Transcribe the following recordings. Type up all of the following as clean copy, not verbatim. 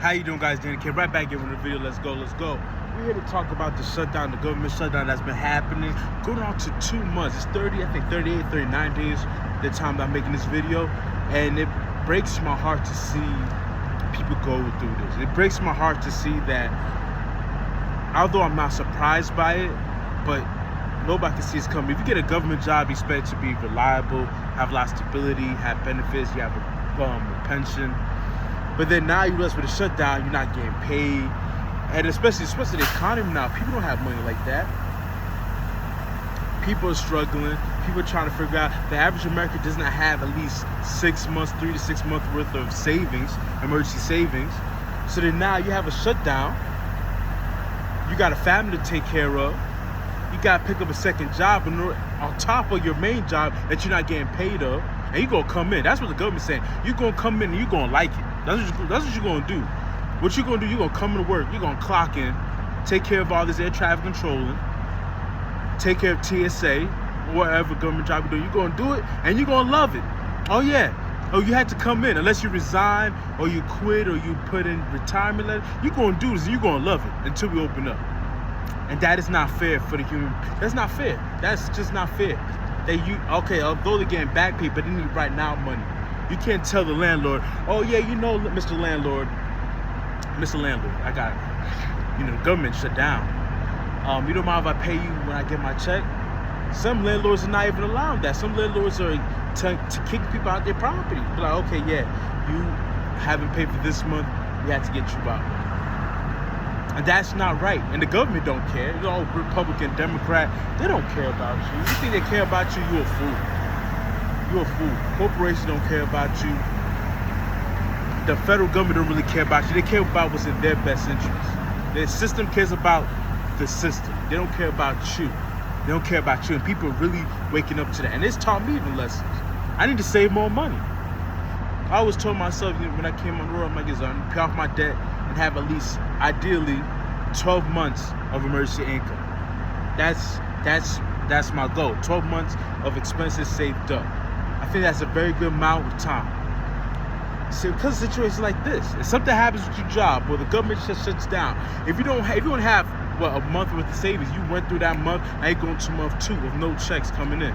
How you doing, guys? Danny K right back here with a video. Let's go. We're here to talk about the shutdown, the government shutdown that's been happening, going on to 2 months. It's 38, 39 days the time that I'm making this video, and it breaks my heart to see people go through this. It breaks my heart to see that, although I'm not surprised by it, but nobody can see it's coming. If you get a government job, you expect it to be reliable, have a lot of stability, have benefits, you have a pension. But then now you realize with the shutdown, you're not getting paid. And especially the economy now, people don't have money like that. People are struggling. People are trying to figure out. The average American does not have at least 6 months, 3 to 6 months worth of savings, emergency savings. So then now you have a shutdown. You got a family to take care of. You got to pick up a second job on top of your main job that you're not getting paid of. And you're going to come in. That's what the government's saying. You're going to come in and you're going to like it. That's what you're going to do. What you're going to do, you're going to come to work. You're going to clock in, take care of all this air traffic controlling, take care of TSA, whatever government job you're doing. You're going to do it, and you're going to love it. Oh, yeah. Oh, you had to come in. Unless you resign or you quit or you put in retirement letter, you're going to do this, and you're going to love it until we open up. And that is not fair for the human. That's not fair. That's just not fair. Although they're getting back pay, but they need right now money. You can't tell the landlord, oh yeah, you know, Mr. Landlord, I got it. The government shut down. You don't mind if I pay you when I get my check? Some landlords are not even allowing that. Some landlords are to kick people out their property. Be like, okay, yeah, you haven't paid for this month, we have to get you out. And that's not right. And the government don't care. You know, Republican, Democrat, they don't care about you. You think they care about you, you're a fool. You're a fool. Corporations don't care about you. The federal government don't really care about you. They care about what's in their best interest. The system cares about the system. They don't care about you. They don't care about you. And people are really waking up to that. And it's taught me the lessons. I need to save more money. I always told myself when I came on the road, I'm like, I'm pay off my debt and have at least, ideally, 12 months of emergency income. That's my goal. 12 months of expenses saved up. I think that's a very good amount of time. See, because of situations like this, if something happens with your job or the government just shuts down, if you don't have a month worth of savings, you went through that month, now you're going to month 2 with no checks coming in.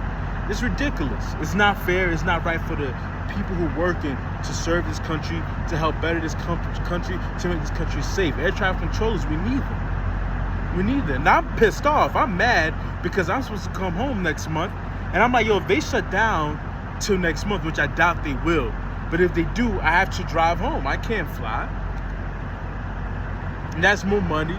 It's ridiculous. It's not fair. It's not right for the people who are working to serve this country, to help better this country, to make this country safe. Air traffic controllers, we need them. We need them. Now I'm pissed off. I'm mad because I'm supposed to come home next month, and I'm like, yo, if they shut down till next month, which I doubt they will, but if they do, I have to drive home. I can't fly. And that's more money.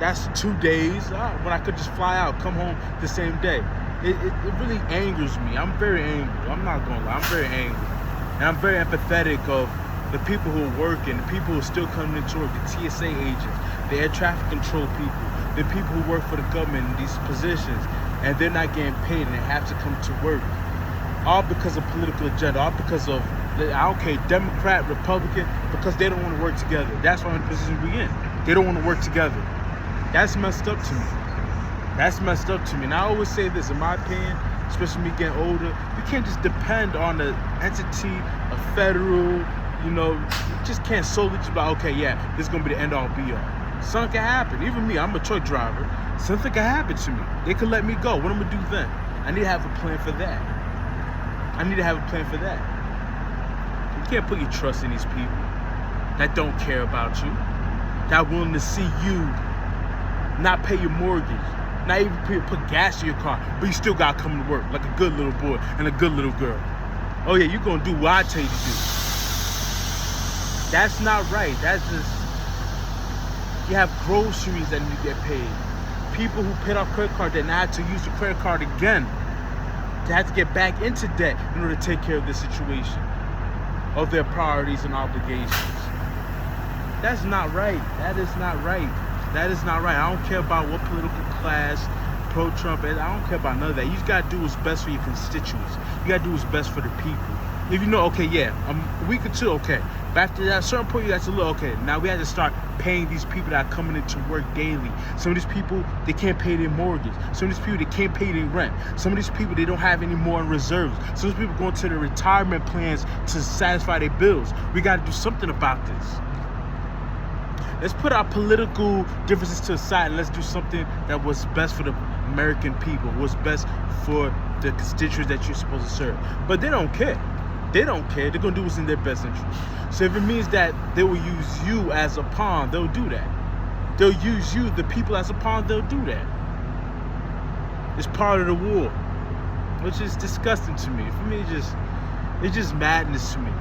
That's 2 days when I could just fly out, come home the same day. It really angers me. I'm very angry. I'm not gonna lie. I'm very angry. And I'm very empathetic of the people who are working, the people who are still coming into work, the TSA agents, the air traffic control people, the people who work for the government in these positions, and they're not getting paid and they have to come to work. All because of political agenda, all because of, I don't care, Democrat, Republican, because they don't want to work together. That's why in the position we're in. They don't want to work together. That's messed up to me. That's messed up to me. And I always say this, in my opinion, especially me getting older, we can't just depend on an entity, a federal, you just can't solely just be like, okay, yeah, this is going to be the end all be all. Something can happen. Even me, I'm a truck driver. Something can happen to me. They could let me go. What am I going to do then? I need to have a plan for that. You can't put your trust in these people that don't care about you, that are willing to see you not pay your mortgage, not even put gas in your car, but you still gotta come to work like a good little boy and a good little girl. Oh yeah, you're gonna do what I tell you to do. That's not right. That's just, you have groceries that need to get paid. People who paid off credit card that now have to use the credit card again. They have to get back into debt in order to take care of the situation, of their priorities and obligations. That's not right. That is not right. That is not right. I don't care about what political class, pro-Trump, I don't care about none of that. You just got to do what's best for your constituents. You got to do what's best for the people. If you know, okay, yeah, a week or two, okay. But after that, at a certain point, you have to look, okay, now we have to start paying these people that are coming into work daily. Some of these people, they can't pay their mortgage. Some of these people, they can't pay their rent. Some of these people, they don't have any more in reserves. Some of these people going to their retirement plans to satisfy their bills. We got to do something about this. Let's put our political differences to the side and let's do something that was best for the American people, what's best for the constituents that you're supposed to serve. But they don't care. They don't care. They're going to do what's in their best interest. So if it means that they will use you as a pawn, they'll do that. They'll use you, the people, as a pawn, they'll do that. It's part of the war, which is disgusting to me. For me, it's just madness to me.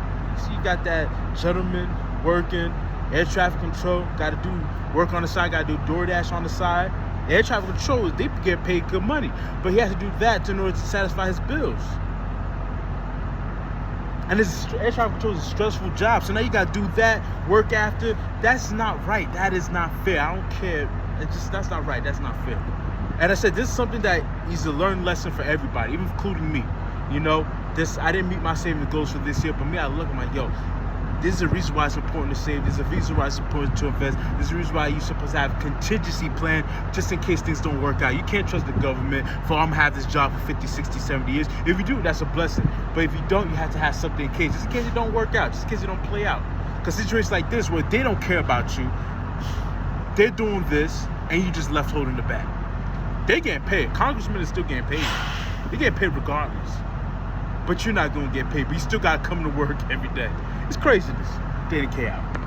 So you got that gentleman working, air traffic control, got to do work on the side, got to do DoorDash on the side. Air traffic control, they get paid good money, but he has to do that in order to satisfy his bills. And this air traffic control is a stressful job, so now you got to do that, work after. That's not right. That is not fair. I don't care. That's not right. That's not fair. And I said, this is something that is a learned lesson for everybody, even including me. You know, I didn't meet my saving goals for this year, but me, I look at my, this is a reason why it's important to save. There's a reason why it's important to invest. There's a reason why you're supposed to have a contingency plan just in case things don't work out. You can't trust the government for I'm going to have this job for 50, 60, 70 years. If you do, that's a blessing. But if you don't, you have to have something in case. Just in case it don't work out. Just in case it don't play out. Because situations like this where they don't care about you, they're doing this, and you just left holding the bag. They getting paid. Congressmen are still getting paid. They get paid regardless. But you're not going to get paid. But you still got to come to work every day. It's craziness. They didn't care out.